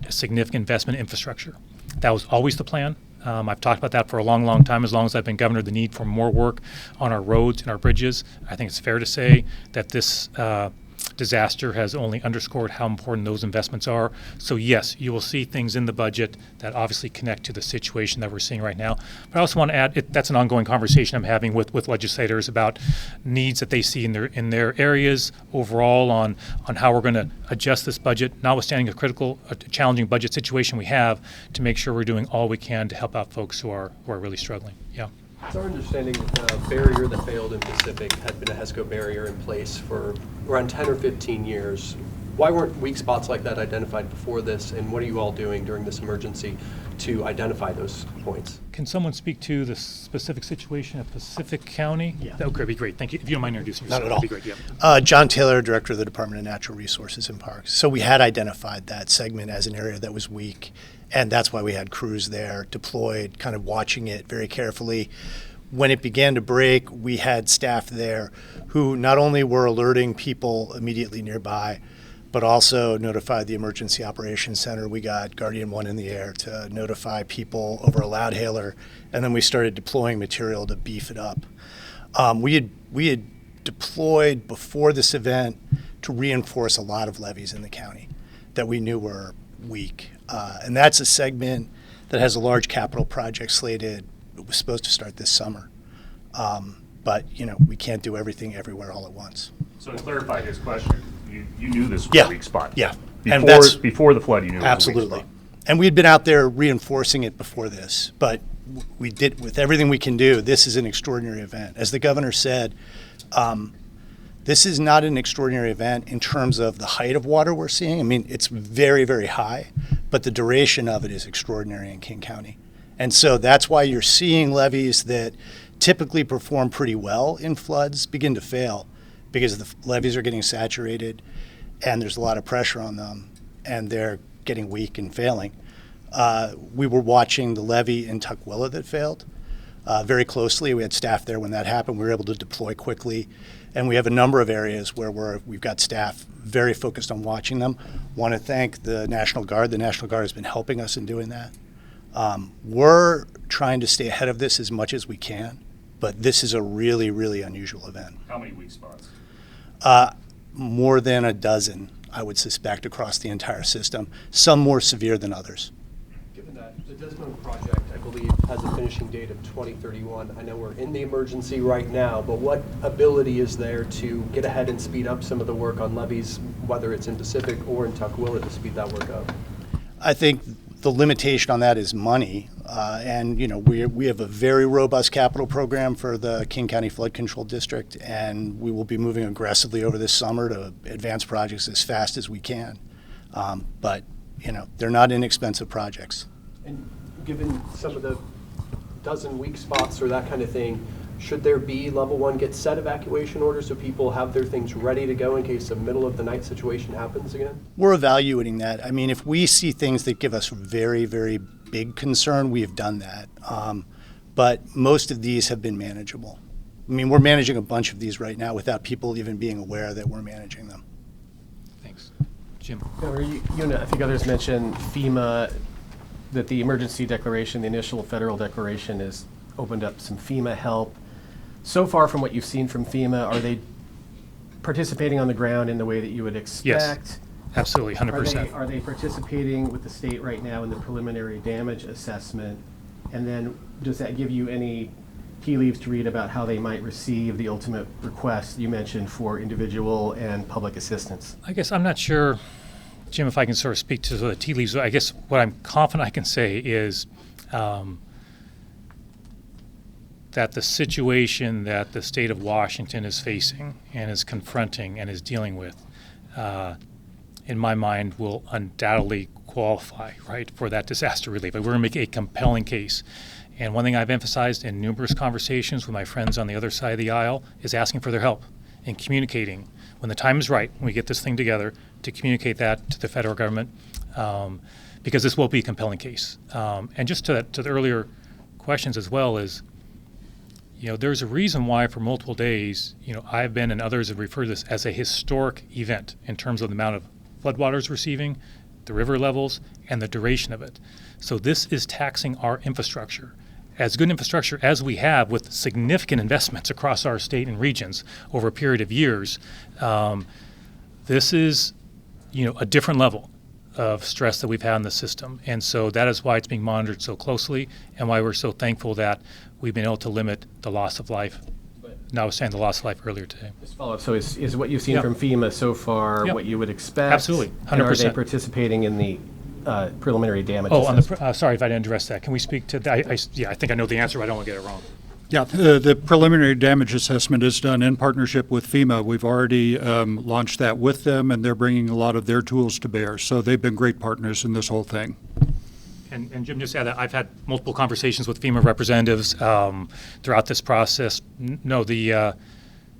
a significant investment in infrastructure. That was always the plan. I've talked about that for a long, long time, as long as I've been governor, the need for more work on our roads and our bridges. I think it's fair to say that this disaster has only underscored how important those investments are. So yes, you will see things in the budget that obviously connect to the situation that we're seeing right now. But I also want to add, that's an ongoing conversation I'm having with legislators about needs that they see in their areas overall on how we're going to adjust this budget, notwithstanding a challenging budget situation we have, to make sure we're doing all we can to help out folks who are really struggling. Yeah. It's our understanding that the barrier that failed in Pacific had been a HESCO barrier in place for around 10 or 15 years. Why weren't weak spots like that identified before this, and what are you all doing during this emergency to identify those points? Can someone speak to the specific situation at Pacific County? Yeah. That would be great. Thank you. If you don't mind introducing yourself, Not at all. that'd be great. Yeah. John Taylor, Director of the Department of Natural Resources and Parks. So we had identified that segment as an area that was weak, and that's why we had crews there deployed, kind of watching it very carefully. When it began to break, we had staff there who not only were alerting people immediately nearby, but also notified the Emergency Operations Center. We got Guardian 1 in the air to notify people over a loudhailer, and then we started deploying material to beef it up. We had deployed before this event to reinforce a lot of levees in the county that we knew were weak. And that's a segment that has a large capital project slated. It was supposed to start this summer. But, we can't do everything everywhere all at once. So to clarify his question, you knew this was Yeah. a weak spot? Yeah. Before the flood, you knew it was a weak Absolutely. spot? And we had been out there reinforcing it before this, but we did, with everything we can do, this is an extraordinary event. As the governor said, this is not an extraordinary event in terms of the height of water we're seeing. I mean, it's very, very high, but the duration of it is extraordinary in King County. And so that's why you're seeing levees that typically perform pretty well in floods begin to fail, because the levees are getting saturated and there's a lot of pressure on them and they're getting weak and failing. We were watching the levee in Tukwila that failed very closely. We had staff there when that happened. We were able to deploy quickly. And we have a number of areas where we've got staff very focused on watching them. Want to thank the National Guard. The National Guard has been helping us in doing that. We're trying to stay ahead of this as much as we can, but this is a really, really unusual event. How many weak spots? More than a dozen, I would suspect, across the entire system, some more severe than others. Given that the Desmond project, I believe, has a finishing date of 2031. I know we're in the emergency right now, but what ability is there to get ahead and speed up some of the work on levees, whether it's in Pacific or in Tukwila, to speed that work up? I think the limitation on that is money. And we have a very robust capital program for the King County Flood Control District, and we will be moving aggressively over this summer to advance projects as fast as we can. But they're not inexpensive projects. And given some of the dozen weak spots or that kind of thing, should there be level 1 get set evacuation orders so people have their things ready to go in case a middle of the night situation happens again? We're evaluating that. I mean, if we see things that give us very, very big concern, we have done that. But most of these have been manageable. I mean, we're managing a bunch of these right now without people even being aware that we're managing them. Thanks. Jim. Governor, I think others mentioned FEMA, that the emergency declaration, the initial federal declaration, has opened up some FEMA help. So far from what you've seen from FEMA, are they participating on the ground in the way that you would expect? Yes, absolutely, 100%. Are they participating with the state right now in the preliminary damage assessment? And then does that give you any tea leaves to read about how they might receive the ultimate request you mentioned for individual and public assistance? I guess I'm not sure, Jim, if I can sort of speak to the tea leaves. I guess what I'm confident I can say is that the situation that the state of Washington is facing and is confronting and is dealing with, in my mind, will undoubtedly qualify, right, for that disaster relief. We're going to make a compelling case. And one thing I've emphasized in numerous conversations with my friends on the other side of the aisle is asking for their help in communicating, when the time is right, when we get this thing together, to communicate that to the federal government, because this will be a compelling case. And just to the earlier questions as well is, there's a reason why for multiple days, I've been and others have referred to this as a historic event in terms of the amount of floodwaters receiving, the river levels, and the duration of it. So this is taxing our infrastructure. As good infrastructure as we have with significant investments across our state and regions over a period of years, this is, a different level of stress that we've had in the system. And so that is why it's being monitored so closely and why we're so thankful that we've been able to limit the loss of life, notwithstanding the loss of life earlier today. Just follow up. So is what you've seen from FEMA so far what you would expect? Absolutely, 100%. And are they participating in the preliminary damage assessment? assessment? Sorry if I didn't address that. Can we speak to that? I think I know the answer, but I don't want to get it wrong. Yeah, the preliminary damage assessment is done in partnership with FEMA. We've already launched that with them, and they're bringing a lot of their tools to bear. So they've been great partners in this whole thing. And Jim, just add that I've had multiple conversations with FEMA representatives throughout this process.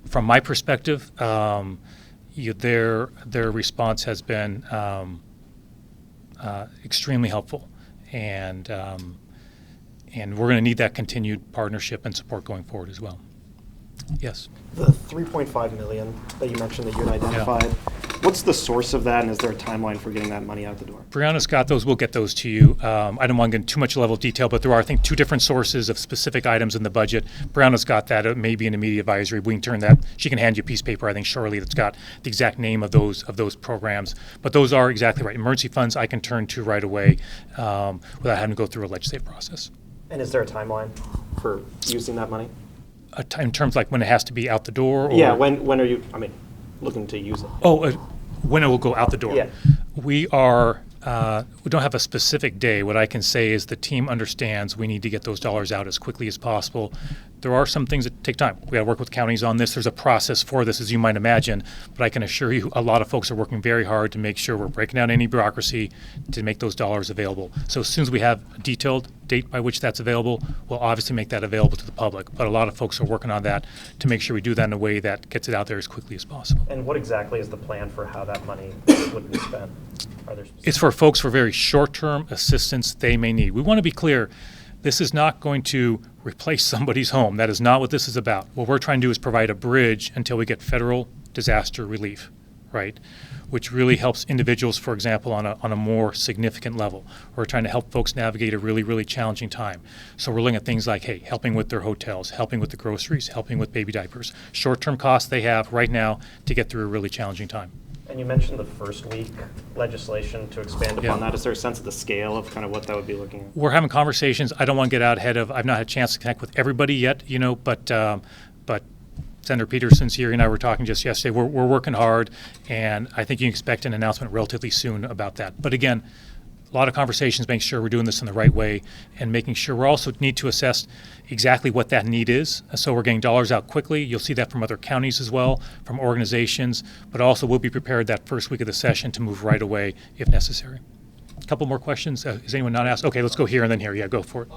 From my perspective, their response has been extremely helpful, and we're going to need that continued partnership and support going forward as well. Yes. The $3.5 million that you mentioned that you had identified, what's the source of that, and is there a timeline for getting that money out the door? Brianna's got those. We'll get those to you. I don't want to get into too much level of detail, but there are, I think, 2 different sources of specific items in the budget. Brianna's got that. It may be an immediate advisory. We can turn that. She can hand you a piece of paper, I think, shortly, that's got the exact name of those programs. But those are exactly right. Emergency funds I can turn to right away without having to go through a legislative process. And is there a timeline for using that money? In terms like when it has to be out the door? Or? Yeah, when are you, looking to use it? Oh, when it will go out the door. Yeah. We don't have a specific day. What I can say is the team understands we need to get those dollars out as quickly as possible. There are some things that take time. We got to work with counties on this. There's a process for this, as you might imagine, but I can assure you a lot of folks are working very hard to make sure we're breaking down any bureaucracy to make those dollars available. So as soon as we have a detailed date by which that's available, we'll obviously make that available to the public. But a lot of folks are working on that to make sure we do that in a way that gets it out there as quickly as possible. And what exactly is the plan for how that money would be spent? It's for folks for very short-term assistance they may need. We want to be clear, this is not going to replace somebody's home. That is not what this is about. What we're trying to do is provide a bridge until we get federal disaster relief, right? Which really helps individuals, for example, on a more significant level. We're trying to help folks navigate a really, really challenging time. So we're looking at things like, hey, helping with their hotels, helping with the groceries, helping with baby diapers, short-term costs they have right now to get through a really challenging time. And you mentioned the first week legislation to expand upon that. Is there a sense of the scale of kind of what that would be looking at? We're having conversations. I don't want to get out ahead of, I've not had a chance to connect with everybody yet, but Senator Peterson's here and I were talking just yesterday. We're working hard, and I think you can expect an announcement relatively soon about that. But again, a lot of conversations, making sure we're doing this in the right way and making sure we also need to assess exactly what that need is. So we're getting dollars out quickly. You'll see that from other counties as well, from organizations, but also we'll be prepared that first week of the session to move right away if necessary. A couple more questions. Has anyone not asked? Okay, let's go here and then here. Yeah, go for it.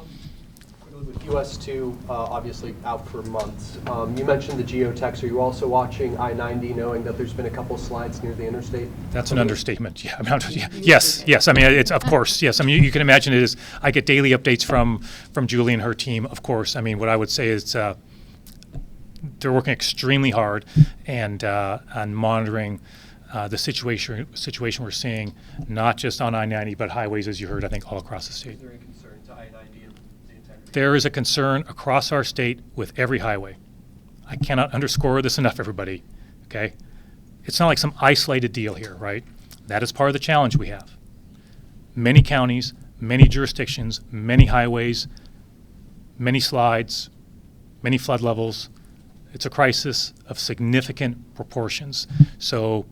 With US2 obviously out for months, you mentioned the geotechs. Are you also watching I-90, knowing that there's been a couple slides near the interstate? That's an understatement. Yeah. Yes. I mean, it's of course. Yes. I mean, you can imagine it is. I get daily updates from Julie and her team. Of course. I mean, what I would say is they're working extremely hard and on monitoring the situation we're seeing, not just on I-90 but highways, as you heard, I think all across the state. Is there any concern to I-90 and the integrity? There is a concern across our state with every highway. I cannot underscore this enough, everybody, okay? It's not like some isolated deal here, right? That is part of the challenge we have. Many counties, many jurisdictions, many highways, many slides, many flood levels. It's a crisis of significant proportions. So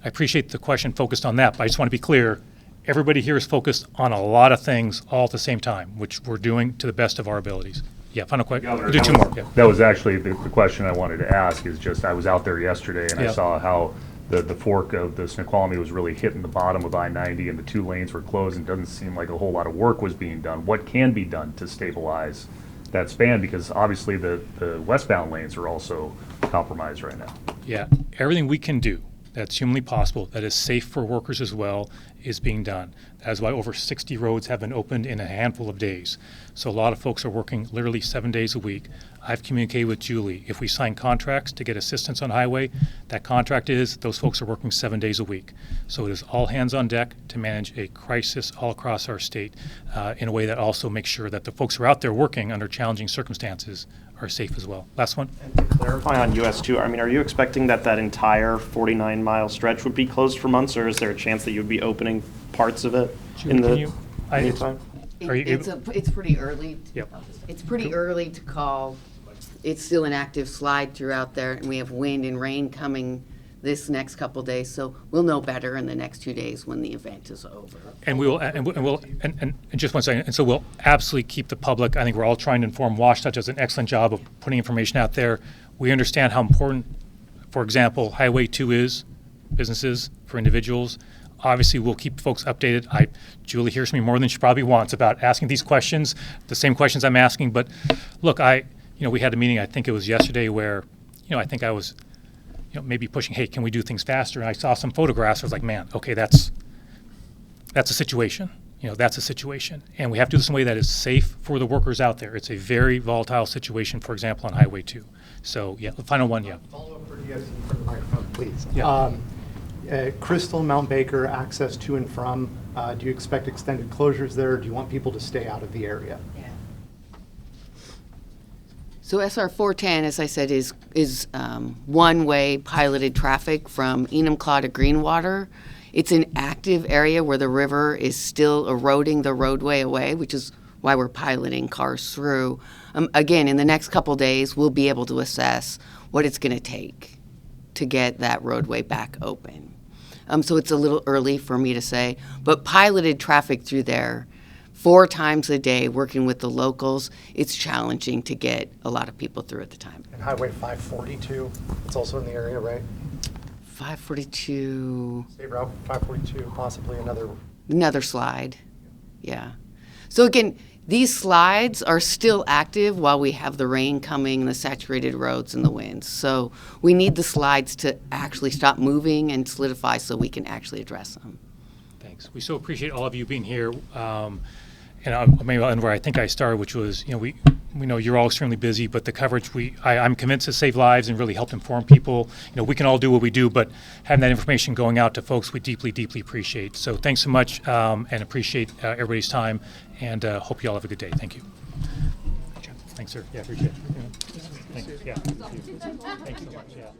I appreciate the question focused on that, but I just want to be clear, everybody here is focused on a lot of things all at the same time, which we're doing to the best of our abilities. Yeah, final question. We'll do 2 more. Yeah. That was actually the question I wanted to ask is just, I was out there yesterday and I saw how the fork of the Snoqualmie was really hitting the bottom of I-90 and the 2 lanes were closed, and it doesn't seem like a whole lot of work was being done. What can be done to stabilize that span? Because obviously the westbound lanes are also compromised right now. Yeah, everything we can do that's humanly possible, that is safe for workers as well, is being done. That's why over 60 roads have been opened in a handful of days. So a lot of folks are working literally 7 days a week. I've communicated with Julie. If we sign contracts to get assistance on highway, that contract is those folks are working 7 days a week. So it is all hands on deck to manage a crisis all across our state in a way that also makes sure that the folks who are out there working under challenging circumstances are safe as well. Last one. And to clarify on US2, I mean, are you expecting that entire 49-mile stretch would be closed for months, or is there a chance that you'd be opening parts of it in the meantime? It's pretty early. Yep. It's pretty early to call. It's still an active slide throughout there, and we have wind and rain coming this next couple days, so we'll know better in the next 2 days when the event is over. And we will, and just one second, and so we'll absolutely keep the public, I think we're all trying to inform. WashDOT does an excellent job of putting information out there. We understand how important, for example, Highway 2 is, businesses, for individuals. Obviously, we'll keep folks updated. Julie hears me more than she probably wants about asking these questions, the same questions I'm asking. But look, we had a meeting, I think it was yesterday, where, I think I was, maybe pushing, hey, can we do things faster? And I saw some photographs. I was like, man, okay, that's a situation. That's a situation. And we have to do this in a way that is safe for the workers out there. It's a very volatile situation, for example, on Highway 2. So, yeah, the final one, yeah. Follow up for DSC for the microphone, please. Yeah. Crystal, Mount Baker, access to and from, do you expect extended closures there, or do you want people to stay out of the area? So SR 410, as I said, is one-way piloted traffic from Enumclaw to Greenwater. It's an active area where the river is still eroding the roadway away, which is why we're piloting cars through. Again, in the next couple days, we'll be able to assess what it's going to take to get that roadway back open. So it's a little early for me to say, but piloted traffic through there 4 times a day, working with the locals, it's challenging to get a lot of people through at the time. And Highway 542, it's also in the area, right? 542. State Route 542, possibly Another slide, yeah. So again, these slides are still active while we have the rain coming, the saturated roads, and the winds. So we need the slides to actually stop moving and solidify so we can actually address them. Thanks. We so appreciate all of you being here. And maybe I'll end where I think I started, which was, we know you're all extremely busy, but the coverage, I'm convinced to save lives and really help inform people. We can all do what we do, but having that information going out to folks, we deeply, deeply appreciate. So thanks so much, and appreciate everybody's time, and hope you all have a good day. Thank you. Thanks, sir. Yeah, appreciate it. Thanks. Yeah. Thanks so much. Yeah.